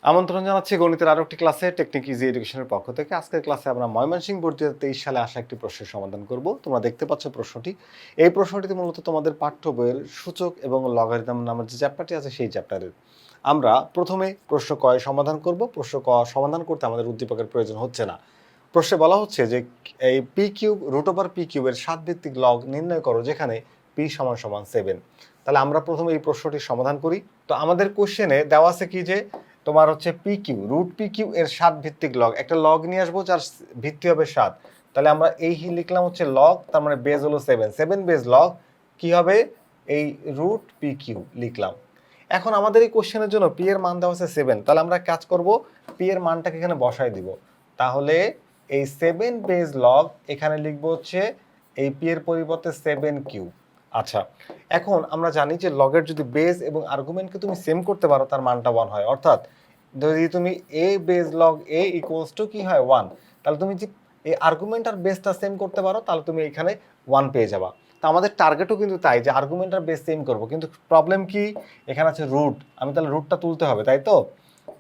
আমন্ত্রণ জানাচ্ছি গণিতের আরো একটি ক্লাসে টেকনিক ইজি এডুকেশনের পক্ষ থেকে। আজকের ক্লাসে আমরা ময়মনসিংহ বোর্ড 2023 সালে আসা একটি প্রশ্নের সমাধান করব। তোমরা দেখতে পাচ্ছ প্রশ্নটি। এই প্রশ্নটিতে মূলত তোমাদের পাঠ্য বইয়ের সূচক এবং লগারিদম নামের যে চ্যাপ্টারটি আছে সেই চ্যাপ্টারের। আমরা প্রথমে প্রশ্ন ক সমাধান করব। প্রশ্ন ক সমাধান করতে আমাদের উদ্দীপকের প্রয়োজন হচ্ছে না। প্রশ্নে বলা হচ্ছে যে এই P cube root over P কিউবের 7 ভিত্তিক লগ নির্ণয় করো যেখানে পি সমান সমান 7। তাহলে আমরা প্রথমে এই প্রশ্নটির সমাধান করি। তো আমাদের কোশ্চেনে দেওয়া আছে কি যে তোমার হচ্ছে P Q root P Q এর 7 ভিত্তিক লগ, একটা লগ নিয়ে আসবো যার ভিত্তি হবে 7। তাহলে আমরা এই লিখলাম হচ্ছে লগ, তার মানে বেজ হলো 7 বেজ লগ কি হবে এই রুট পি কিউ লিখলাম। এখন আমাদের এই কোশ্চেনের জন্য পি এর মান দেওয়া আছে 7, তাহলে আমরা কাজ করব পি এর মানটাকে এখানে বসাই দিব। তাহলে এই 7 বেজ লগ এখানে লিখবো হচ্ছে এই পি এর পরিবর্তে 7 কিউব। আচ্ছা, এখন আমরা জানি যে লগের যদি বেজ এবং আর্গুমেন্টকে তুমি সেম করতে পারো তার মানটা 1 হয়। অর্থাৎ যদি তুমি a base log a equals to কি হয় 1, তাহলে তুমি যে এই আর্গুমেন্ট আর বেসটা সেম করতে পারো তাহলে তুমি এখানে 1 পেয়ে যাবা। তো আমাদের টার্গেটও কিন্তু তাই যে আর্গুমেন্ট আর বেস সেম করবো, কিন্তু প্রবলেম কি এখানে আছে রুট, আমি তাহলে রুটটা তুলতে হবে, তাই তো?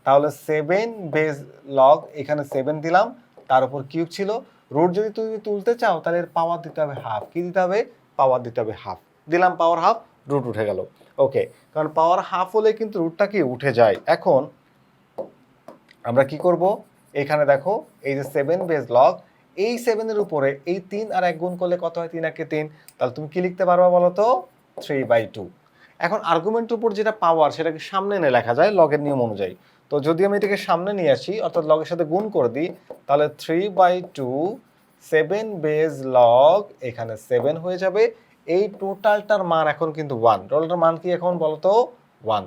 তাহলে 7 বেজ লগ এখানে 7 দিলাম, তার উপর কিউব ছিল। রুট যদি তুমি তুলতে চাও তাহলে এর পাওয়ার দিতে হবে হাফ। কি দিতে হবে? পাওয়ার দিতে হবে হাফ। দিলাম পাওয়ার হাফ, রুট উঠে গেল। ওকে, কারণ পাওয়ার হাফ হলে কিন্তু রুটটা কি উঠে যায়। এখন আমরা কি করব, এখানে দেখো এই যে 7 বেজ লগ, এই 7 এর উপরে এই 3 আর 1 গুণ করলে কত হয়? 3 একে 3। তাহলে তুমি কি লিখতে পারবা বলো তো? 3/2। এখন আর্গুমেন্টের উপর যেটা পাওয়ার সেটাকে সামনে এনে লেখা যায় লগের নিয়ম অনুযায়ী। তো যদি আমি এটাকে সামনে নিয়ে আসি অর্থাৎ লগের সাথে গুণ করে দিই, তাহলে 3/2 7 বেজ লগ এখানে 7 হয়ে যাবে। এই টোটালটার মান এখন কিন্তু 1। টোটালটার মান কি এখন বলো তো? 1।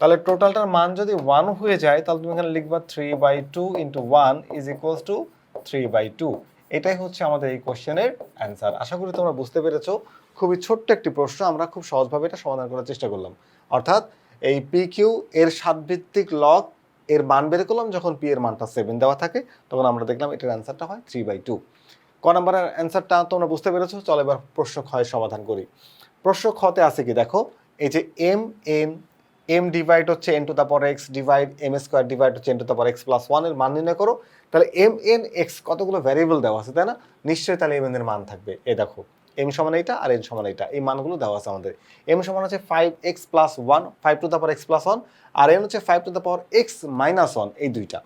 তাহলে টোটালটার মান যদি 1 হয়ে যায় তাহলে তুমি এখানে লিখবা 3/2 ইন্টু 1 ইজ ইকুয়ালস টু 3/2। এটাই হচ্ছে আমাদের এই কোশ্চেনের অ্যান্সার। আশা করি তোমরা বুঝতে পেরেছো। খুবই ছোট্ট একটি প্রশ্ন, আমরা খুব সহজভাবে এটা সমাধান করার চেষ্টা করলাম। অর্থাৎ এই পি কিউ এর 7 ভিত্তিক লগ এর মান বের করলাম যখন পি এর মানটা 7 দেওয়া থাকে, তখন আমরা দেখলাম এটার অ্যান্সারটা হয় 3/2। ক নম্বরের অ্যান্সারটা তোমরা বুঝতে পেরেছো। চলো এবার প্রশ্ন ক্ষয় সমাধান করি। প্রশ্ন খতে আছে কি দেখো, এই যে এম ডিভাইড হচ্ছে N to the power X divide M square divide হচ্ছে N to the power X plus 1 এর মান নির্ণয় করো। তাহলে এম এন এক্স কতগুলো ভ্যারিয়েবল দেওয়া আছে তাই না? নিশ্চয়ই তাহলে এম এন এর মান থাকবে। এ দেখো এম সমান এইটা আর এন সমান এইটা, এই মানগুলো দেওয়া আছে আমাদের। এম সমান হচ্ছে 5x plus 1, 5 to the power X plus 1, আর এন হচ্ছে 5 to the power X minus 1, এই দুইটা।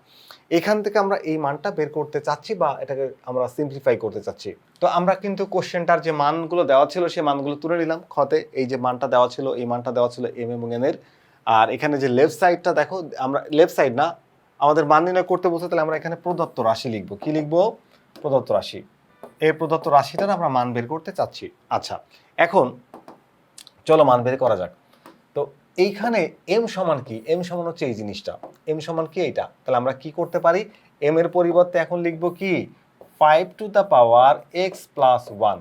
এখান থেকে আমরা এই মানটা বের করতে চাচ্ছি বা এটাকে আমরা সিম্পলিফাই করতে চাচ্ছি। তো আমরা কিন্তু কোশ্চেনটার যে মানগুলো দেওয়া ছিল সেই মানগুলো তুলে নিলাম খতে। এই যে মানটা দেওয়া ছিল, এই মানটা দেওয়া ছিল এম এবং এন এর। আর এখানে যে লেফট সাইডটা দেখো, আমরা লেফট সাইড না, আমাদের মান নির্ণয় করতে বলতে, তাহলে আমরা এখানে প্রদত্ত রাশি লিখবো। কি লিখবো? প্রদত্ত রাশি। এই প্রদত্ত রাশিটার আমরা মান বের করতে চাচ্ছি। আচ্ছা, এখন চলো মান বের করা যাক। তো এইখানে এম সমান কি? এম সমান হচ্ছে এই জিনিসটা। এম সমান কি? এইটা। তাহলে আমরা কি করতে পারি? এম এর পরিবর্তে এখন লিখবো কি? 5 to the power X plus 1।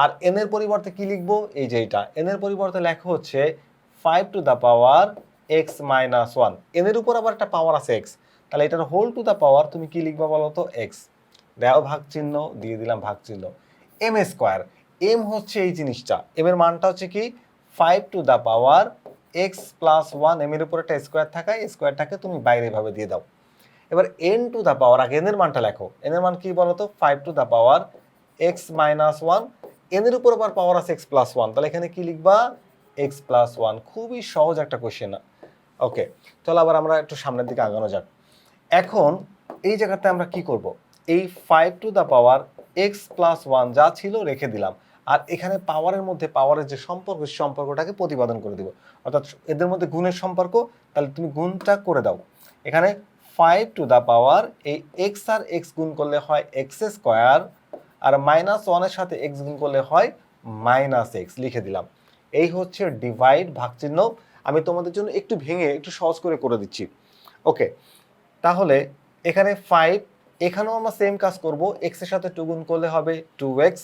আর এন এর পরিবর্তে কি লিখবো? এই যে এইটা। এন এর পরিবর্তে লেখা হচ্ছে 5 to the power X minus 1। N এর উপর আবার একটা পাওয়ার আছে এক্স, তাহলে এটার হোল টু দ্য পাওয়ার তুমি কি লিখবা বলো তো? এক্স। দাও ভাগ চিহ্ন, দিয়ে দিলাম ভাগ চিহ্ন। এম স্কোয়ার, এম হচ্ছে এই জিনিসটা। এম এর মানটা হচ্ছে কি? 5 to the power X plus 1। M এর উপর একটা স্কোয়ার থাকায় স্কোয়ারটাকে তুমি বাইরে ভাবে দিয়ে দাও। এবার এন টু দ্য পাওয়ার, আগে এন এর মানটা লেখো। এন এর মান কি বলতো? 5 to the power X minus 1। N এর উপর আবার পাওয়ার আছে এক্স প্লাস 1, তাহলে এখানে কি লিখবা? X plus 1। খুবই সহজ একটা কোশ্চেন। ওকে, চলো আবার আমরা একটু সামনের দিকে আগানো যাক। এখন এই জায়গাতে আমরা কি করব? এই 5 to the power X plus 1 যা ছিল রেখে দিলাম, আর এখানে পাওয়ারের মধ্যে পাওয়ারের যে সম্পর্ক সেই সম্পর্কটাকে প্রতিপাদন করে দিব। অর্থাৎ এদের মধ্যে গুণের সম্পর্ক, তাহলে তুমি গুণটা করে দাও। এখানে 5 টু দ্য পাওয়ার এই এক্স আর এক্স গুণ করলে হয় এক্স স্কোয়ার, আর মাইনাস 1 এর সাথে এক্স গুণ করলে হয় মাইনাস এক্স, লিখে দিলাম। এই হচ্ছে ডিভাইড ভাগ চিহ্ন। আমি তোমাদের জন্য একটু ভেঙে একটু সহজ করে দিচ্ছি। ওকে, তাহলে এখানে 5, এখানেও আমরা সেম কাজ করব। এক্স এর সাথে 2 গুণ করলে হবে 2x,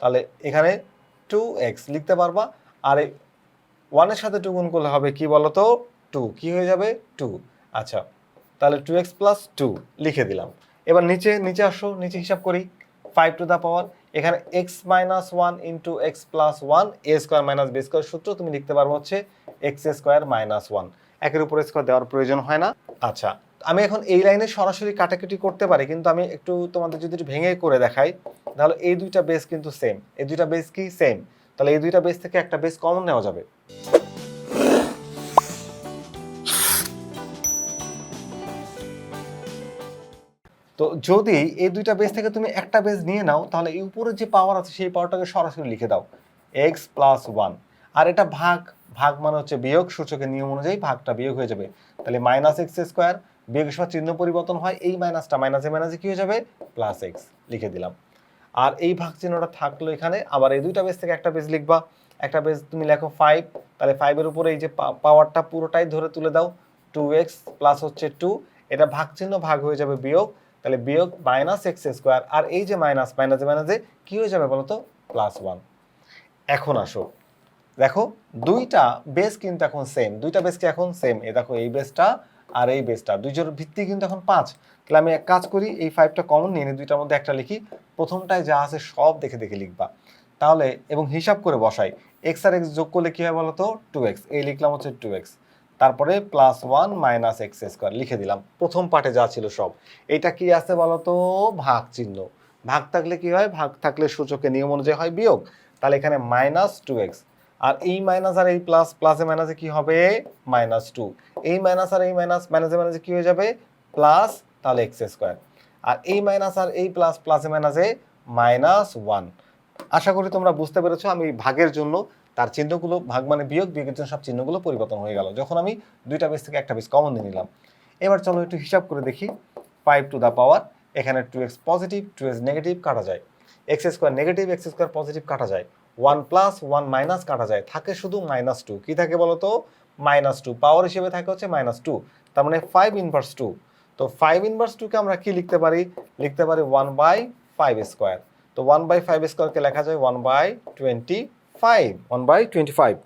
তাহলে এখানে 2x লিখতে পারবা। আর 1 এর সাথে 2 গুণ করলে হবে কি বলতো? 2। কি হয়ে যাবে? 2। আচ্ছা, তাহলে 2x প্লাস 2 লিখে দিলাম। এবার নিচে আসো, নিচে হিসাব করি। 5 টু দ্য পাওয়ার এখানে x minus 1 into x plus 1 এ স্কোয়ার মাইনাস বি স্কোয়ার সূত্র তুমি লিখতে পারবো হচ্ছে এক্স স্কোয়ার মাইনাস 1। একের উপর স্কোয়ার দেওয়ার প্রয়োজন হয় না। আচ্ছা, আমি এখন এই লাইনে সরাসরি কাটাকাটি করতে পারি, কিন্তু আমি একটু তোমাদের যদি ভেঙে করে দেখাই, তাহলে এই দুইটা বেস কিন্তু সেম। এই দুইটা বেস কি সেম, তাহলে এই দুইটা বেস থেকে একটা বেস কমন নেওয়া যাবে। তো যদি এই দুইটা বেস থেকে তুমি একটা বেস নিয়ে নাও, তাহলে এই উপরে যে পাওয়ার আছে সেই পাওয়ারটাকে সরাসরি লিখে দাও এক্স প্লাস ওয়ান। আর এটা ভাগ, ভাগ মানে হচ্ছে বিয়োগ, সূচকের নিয়ম অনুযায়ী ভাগটা বিয়োগ হয়ে যাবে। তাহলে মাইনাস এক্স স্কোয়ার, বিয়োগের সময় চিহ্ন পরিবর্তন হয়, এই মাইনাসটা মাইনাসে মাইনাসে কি হয়ে যাবে, প্লাস এক্স লিখে দিলাম। আর এই ভাগ চিহ্নটা থাকলো এখানে। আবার এই দুইটা বেস থেকে একটা বেস লিখবা, একটা বেস তুমি লেখো 5, তাহলে 5-এর উপরে এই যে পাওয়ারটা পুরোটাই ধরে তুলে দাও, 2x প্লাস হচ্ছে 2, এটা ভাগ চিহ্ন ভাগ হয়ে যাবে বিয়োগ, তাহলে বিয়োগ মাইনাস এক্স স্কোয়ার, আর এই যে মাইনাস মাইনাসে মাইনাসে কি হয়ে যাবে বলো তো, প্লাস 1। এখন আসো দেখো দুইটা বেস কিন্তু এখন সেম, দুইটা বেস কি এখন সেম, এই দেখো এই বেসটা আর এই বেসটা, দুইজোর ভিত্তি কিন্তু এখন 5। তাহলে আমি এক কাজ করি, এই 5টা কমন নিয়ে দুইটার মধ্যে একটা লিখি, প্রথমটায় যা আছে সব দেখে দেখে লিখবা তাহলে, এবং হিসাব করে বসাই, এক্স আর এক্স যোগ করলে কি হয় বলো তো, 2x, এই লিখলাম হচ্ছে 2x, তারপরে প্লাস 1 মাইনাস এক্স স্কোয়ার লিখে দিলাম, প্রথম পার্টে যা ছিল সব। এইটা কি আছে বলো তো, ভাগ চিহ্ন, ভাগ থাকলে কি হয়, ভাগ থাকলে সূচকের নিয়ম অনুযায়ী হয় বিয়োগ, তাহলে এখানে মাইনাস 2x, আর এই মাইনাস আর এই প্লাস, প্লাসে মাইনাসে কি হবে, মাইনাস 2, এই মাইনাস আর এই মাইনাস, মাইনাসে মাইনাসে কি হয়ে যাবে, প্লাস, তাহলে এক্স স্কোয়ার, আর এই মাইনাস আর এই প্লাস, প্লাসে মাইনাসে মাইনাস 1। আশা করি তোমরা বুঝতে পেরেছো, আমি ভাগের জন্য তার চিহ্নগুলো, ভাগ মানে বিয়োগ, বিয়োগের জন্য সব চিহ্নগুলো পরিবর্তন হয়ে গেল যখন আমি দুইটা বেস থেকে একটা বেস কমন নিয়ে নিলাম। এবার চলো একটু হিসাব করে দেখি, 5 টু দ্য পাওয়ার, এখানে 2x পজিটিভ 2x নেগেটিভ কাটা যায়, x square negative x square positive কাটা যায়, 1 প্লাস 1 মাইনাস কাটা যায়, থাকে শুধু -2। কি থাকে বলো তো, -2, পাওয়ার হিসেবে থাকে হচ্ছে -2, তার মানে 5 ইনভার্স 2। তো 5 ইনভার্স 2 কে আমরা কি লিখতে পারি, লিখতে পারি 1/5 স্কোয়ার। তো 1/5 স্কোয়ারকে লেখা যায় 1/25, 1/25।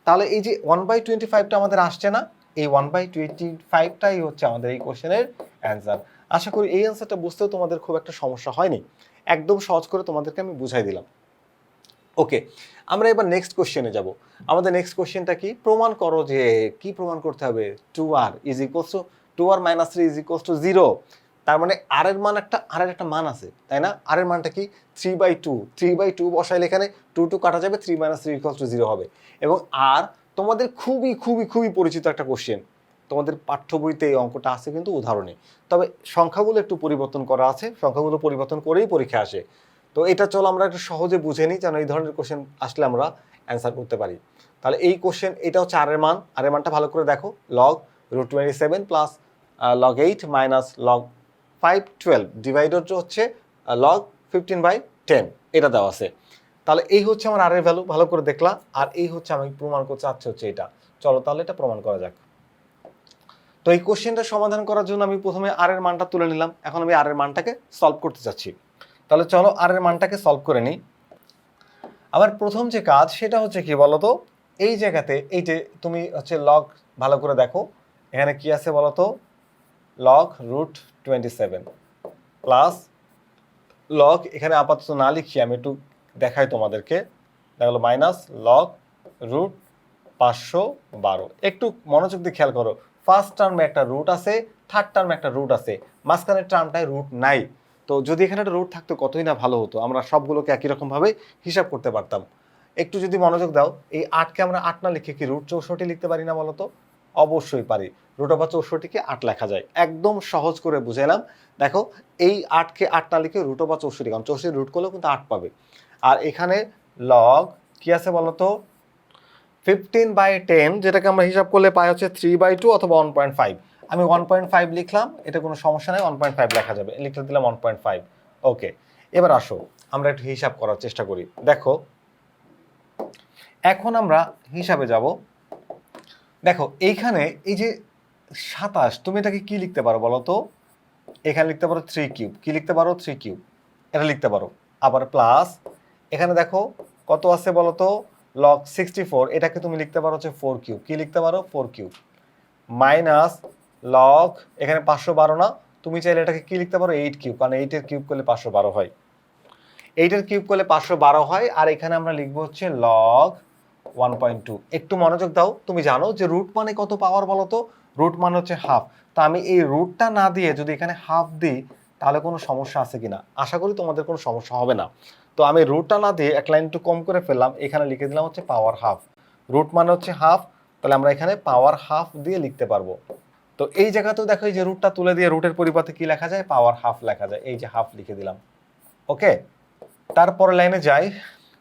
তাহলে এই যে 1/25টা আমাদের আসছে না, এই 1/25টাই হচ্ছে আমাদের এই কোশ্চেনের অ্যান্সার। আশা করি এই অ্যান্সারটা বুঝতেও তোমাদের খুব একটা সমস্যা হয়নি, একদম সহজ করে তোমাদেরকে আমি বুঝাই দিলাম। ওকে, আমরা এবার নেক্সট কোশ্চেনে যাব। আমাদের নেক্সট কোশ্চেনটা কি, প্রমাণ করো যে, কি প্রমাণ করতে হবে, 2r is equals to 2r minus 3 is equals to 0। তার মানে আর এর মান একটা, আর এর একটা মান আছে তাই না, আর এর মানটা কি 3/2, 3/2 বসাইলে এখানে 2 2 কাটা যাবে, 3 মাইনাস 3 ইকুয়ালস টু 0 হবে। এবং আর তোমাদের খুবই খুবই খুবই পরিচিত একটা কোশ্চেন, তোমাদের পাঠ্য বইতে এই অঙ্কটা আছে কিন্তু উদাহরণে, তবে সংখ্যাগুলো একটু পরিবর্তন করা আছে, সংখ্যাগুলো পরিবর্তন করেই পরীক্ষা আসে। তো এটা চলো আমরা একটু সহজে বুঝে নিই, যেন এই ধরনের কোশ্চেন আসলে আমরা অ্যান্সার করতে পারি। তাহলে এই কোশ্চেন, এটা হচ্ছে আর এর মান, আর এর মানটা ভালো করে দেখো, log √27 plus log 8 minus log 512 divided হচ্ছে লগ 15/10, এটা দেওয়া আছে। তাহলে এই হচ্ছে আমার আর এর ভ্যালু, ভালো করে দেখলা, আর এই হচ্ছে আমি প্রমাণ করতে চাচ্ছি হচ্ছে এটা। চলো তাহলে এটা প্রমাণ করা যাক। তো এই কোশ্চেনটা সমাধান করার জন্য আমি প্রথমে আর এর মানটা তুলে নিলাম, এখন আমি আর এর মানটাকে সলভ করতে চাচ্ছি। তাহলে চলো আর এর মানটাকে সলভ করে নিই। আবার প্রথম যে কাজ সেটা হচ্ছে কি বলতো, এই জায়গাতে এই যে তুমি হচ্ছে লগ, ভালো করে দেখো এখানে কি আছে বলতো, লগ √27 প্লাস লগ, এখানে আপাতত না লিখি আমি একটু দেখাই তোমাদেরকে, দেখলো মাইনাস লগ √512। একটু মনোযোগ দিয়ে খেয়াল করো, ফার্স্ট টার্মে একটা রুট আছে, থার্ড টার্মে একটা রুট আছে, মাঝখানের টার্মটায় রুট নাই। তো যদি এখানে একটা রুট থাকতো কতই না ভালো হতো, আমরা সবগুলোকে একই রকমভাবে হিসাব করতে পারতাম। একটু যদি মনোযোগ দাও, এই 8কে আমরা 8 না লিখে কি √64 লিখতে পারি না বলো তো, অবশ্যই পারি, √64কে 8 লেখা যায়, একদম সহজ করে বুঝাইলাম। দেখো এই 8কে 8 না লিখে √64, কারণ 64 রুট করলেও কিন্তু 8 পাবে। আর এখানে লগ কি আছে বলতো, 15/10, যেটাকে আমরা হিসাব করলে পাই হচ্ছে 3/2 অথবা 1.5। আমি 1.5 লিখলাম, এটা কোনো সমস্যা নেই, 1.5 লেখা যাবে, লিখতে দিলাম 1.5। ওকে, এবার আসো আমরা একটু হিসাব করার চেষ্টা করি। দেখো এখন আমরা হিসাবে যাব। দেখো এইখানে এই যে 27, তুমি এটাকে কি লিখতে পারো বলো তো, এখানে লিখতে পারো 3 কিউব, কি লিখতে পারো 3 কিউব, এটা লিখতে পারো। আবার প্লাস এখানে দেখো কত আছে বলো তো, লগ 64, এটাকে তুমি লিখতে পারো হচ্ছে 4 কিউব, কি লিখতে পারো 4 কিউব, মাইনাস লগ এখানে 512 না, তুমি চাইলে এটাকে কি লিখতে পারো 8 কিউব, কারণ 8 এর কিউব করলে 512 হয়, 8 এর কিউব করলে 512 হয়। আর এখানে আমরা লিখবো হচ্ছে লগ 1.2। একটু মনোযোগ দাও, তুমি জানো যে রুট মানে কত পাওয়ার বলো তো? রুট মানে হচ্ছে হাফ। তো আমি এই রুটটা না দিয়ে যদি এখানে হাফ দিই তাহলে কোনো সমস্যা আছে কিনা? আশা করি তোমাদের কোনো সমস্যা হবে না। তো আমি রুটটা না দিয়ে এক লাইন একটু কম করে ফেললাম, এখানে লিখে দিলাম হচ্ছে পাওয়ার হাফ। রুট মানে হচ্ছে হাফ, তাহলে আমরা এখানে পাওয়ার হাফ দিয়ে লিখতে পারবো। তো এই জায়গাতেও দেখো এই যে রুটটা তুলে দিয়ে রুটের পরিবর্তে কি লেখা যায়? পাওয়ার হাফ লেখা যায়। এই যে হাফ লিখে দিলাম। ওকে, তারপরে লাইনে যাই।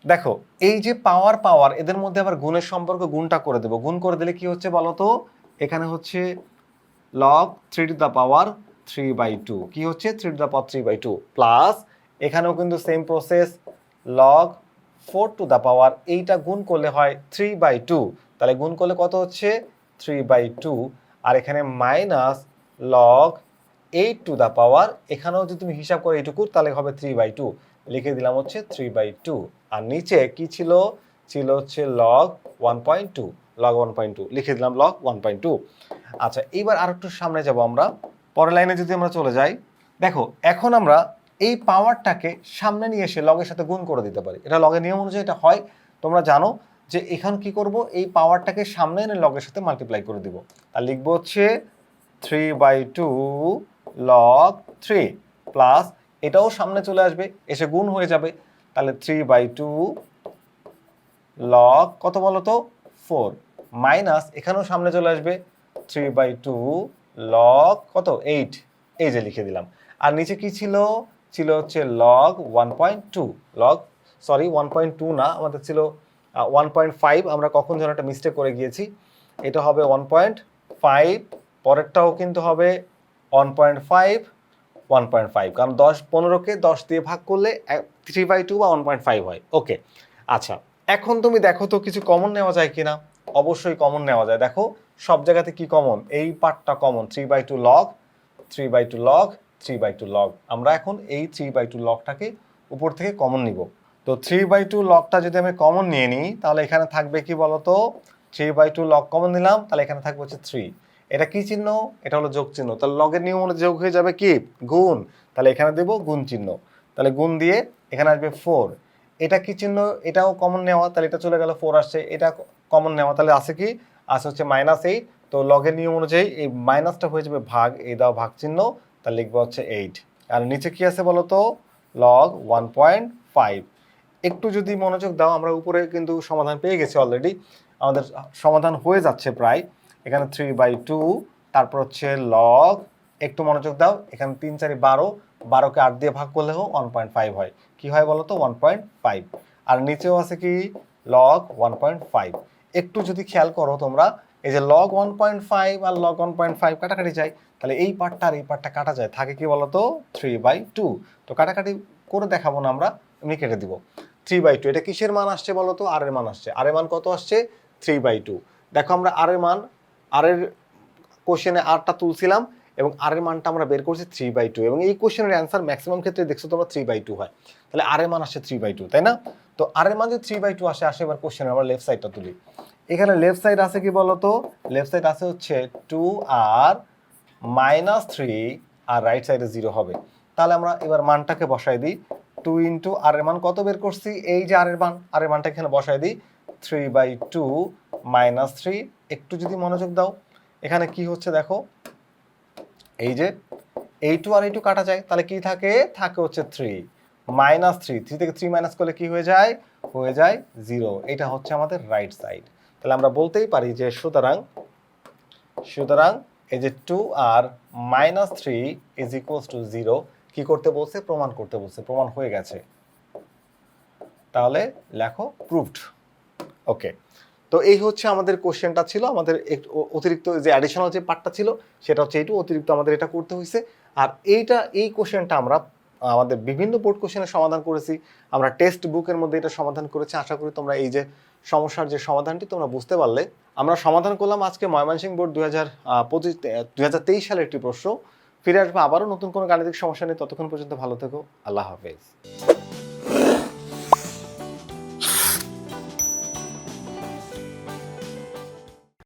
দেখো এই যে পাওয়ার পাওয়ার এদের মধ্যে আবার গুণের সম্পর্ক, গুণটা করে দেবো। গুণ করে দিলে কি হচ্ছে বলো তো? এখানে হচ্ছে লগ 3^3/2 কি হচ্ছে 3^3/2 প্লাস এখানেও কিন্তু সেম প্রসেস লগ 4 এইটা গুণ করলে হয় 3/2, তাহলে গুণ করলে কত হচ্ছে 3/2, আর এখানে মাইনাস লগ 8, এখানেও যদি তুমি হিসাব করে এইটুকু তাহলে হবে 3/2, লিখে দিলাম হচ্ছে 3/2। আর নিচে কি ছিল? ছিল হচ্ছে লগ 1.2, লগ 1.2 লিখে দিলাম লগ 1.2। আচ্ছা, এইবার আর একটু সামনে যাব আমরা। পরের লাইনে যদি আমরা চলে যাই, দেখো এখন আমরা এই পাওয়ারটাকে সামনে নিয়ে এসে লগের সাথে গুণ করে দিতে পারি। এটা লগের নিয়ম অনুযায়ী এটা হয়, তোমরা জানো। যে এখন কি করব? এই পাওয়ারটাকে সামনে এনে লগের সাথে মাল্টিপ্লাই করে দিব। আর লিখবো হচ্ছে 3/2 লগ 3 প্লাস এটাও সামনে চলে আসবে, এসে গুণ হয়ে যাবে। তাহলে 3/2 লগ কত বলো তো? 4 মাইনাস এখানেও সামনে চলে আসবে 3/2 লগ কত? 8, এই যে লিখে দিলাম। আর নিচে কি ছিল? ছিল হচ্ছে লগ 1.2, লগ 1.2 না, আমাদের ছিল 1.5। আমরা কখন যেন একটা মিস্টেক করে গিয়েছি। এটা হবে 1.5, পরেরটাও কিন্তু হবে 1.5, 1.5, কারণ 15কে 10 দিয়ে ভাগ করলে 3/2 বা 1.5 হয়। ওকে, আচ্ছা এখন তুমি দেখো তো কিছু কমন নেওয়া যায় কিনা। অবশ্যই কমন নেওয়া যায়। দেখো সব জায়গাতে কি কমন? এই পার্টটা কমন, 3/2 লগ 3/2 লগ 3/2 লগ। আমরা এখন এই 3/2 লগটাকে উপর থেকে কমন নিব। তো 3/2 লগটা যদি আমি কমন নিয়ে নিই তাহলে এখানে থাকবে কি বলতো? 3/2 লগ কমন নিলাম, তাহলে এখানে থাকবে হচ্ছে 3। এটা কি চিহ্ন? এটা হলো যোগ চিহ্ন। তাহলে লগের নিয়ম অনুযায়ী যোগ হয়ে যাবে কি? গুণ। তাহলে এখানে দেব গুণ চিহ্ন। তাহলে গুণ দিয়ে এখানে আসবে 4। এটা কি চিহ্ন? এটাও কমন নেওয়া, তাহলে এটা চলে গেল, 4 আসছে। এটা কমন নেওয়া, তাহলে আছে কি? আছে হচ্ছে -8। তো লগের নিয়ম অনুযায়ী এই মাইনাসটা হয়ে যাবে ভাগ, এই দাও ভাগ চিহ্ন, তাহলে লিখবো হচ্ছে 8। আর নিচে কি আছে বলো তো? লগ 1.5। একটু যদি মনোযোগ দাও, আমরা উপরে কিন্তু সমাধান পেয়ে গেছি অলরেডি, আমাদের সমাধান হয়ে যাচ্ছে প্রায়। এখানে 3/2, তারপর হচ্ছে লগ, একটু মনোযোগ দাও, এখানে 3 4 12, 12কে 8 দিয়ে ভাগ করলেও 1.5 হয়। কি হয় বলো তো? 1.5। আর নিচেও আছে কি? লগ 1.5। একটু যদি খেয়াল করো তোমরা, এই যে লগ 1.5 আর লগ 1.5 কাটাকাটি যায়, তাহলে এই পার্টটা আর এই পার্টটা কাটা যায়, থাকে কি বলতো? 3/2। তো কাটাকাটি করে দেখাবো না, আমরা এমনি কেটে দিব। 3/2, এটা কিসের মান আসছে বলো তো? আর এর মান আসছে। আর এর মান কত আসছে? 3/2। দেখো আমরা আর এর মান, আর এর কোশ্চেনে আরটা তুলছিলাম এবং আর এর মানটা আমরা বের করছি 3/2, এবং এই কোশ্চেনের অ্যান্সার ম্যাক্সিমাম ক্ষেত্রে দেখছো তোমরা 3/2 হয়। তাহলে আর এর মান আসছে 3/2, তাই না? তো আর এর মান যদি 3/2 আসে এবার কোশ্চেনে আমরা লেফট সাইডটা তুলি। এখানে লেফট সাইড আছে কি বলতো? লেফট সাইড আছে হচ্ছে 2r -3, আর রাইট সাইডে 0 হবে। তাহলে আমরা এবার মানটাকে বসাই দিই। 2 ইন্টু আর এর মান কত বের করছি? এই যে আর এর মান, আর এর মানটা এখানে বসাই দিই। 3/2 -3, একটু যদি মনোযোগ দাও এখানে কি হচ্ছে দেখো, এই যে এই 2 আর এই 2 কাটা যায়, তাহলে কি থাকে? থাকে হচ্ছে 3 -3, 3 থেকে 3 মাইনাস করলে কি হয়ে যায়? হয়ে যায় 0। এটা হচ্ছে আমাদের রাইট সাইড। তাহলে আমরা বলতেই পারি যে সুতরাং এই যে 2r -3 = 0 কি করতে বলছে? প্রমাণ করতে বলছে। প্রমাণ হয়ে গেছে, তাহলে লেখো প্রুভড। ওকে, তো এই হচ্ছে আমাদের কোশ্চেনটা ছিল। আমাদের অতিরিক্ত যে অ্যাডিশনাল যে পার্টটা ছিল সেটা হচ্ছে এইটু অতিরিক্ত আমাদের এটা করতে হয়েছে। আর এই কোশ্চেনটা আমরা আমাদের বিভিন্ন বোর্ড কোশ্চেনের সমাধান করেছি, আমরা টেক্সট বুকের মধ্যে এটা সমাধান করেছি। আশা করি তোমরা এই যে সমস্যার যে সমাধানটি তোমরা বুঝতে পারলে। আমরা সমাধান করলাম আজকে ময়মনসিংহ বোর্ড 2023 সালের একটি প্রশ্ন। ফিরে আসবো আবারও নতুন কোনো গাণিতিক সমস্যা নিয়ে। ততক্ষণ পর্যন্ত ভালো থেকো। আল্লাহ হাফেজ।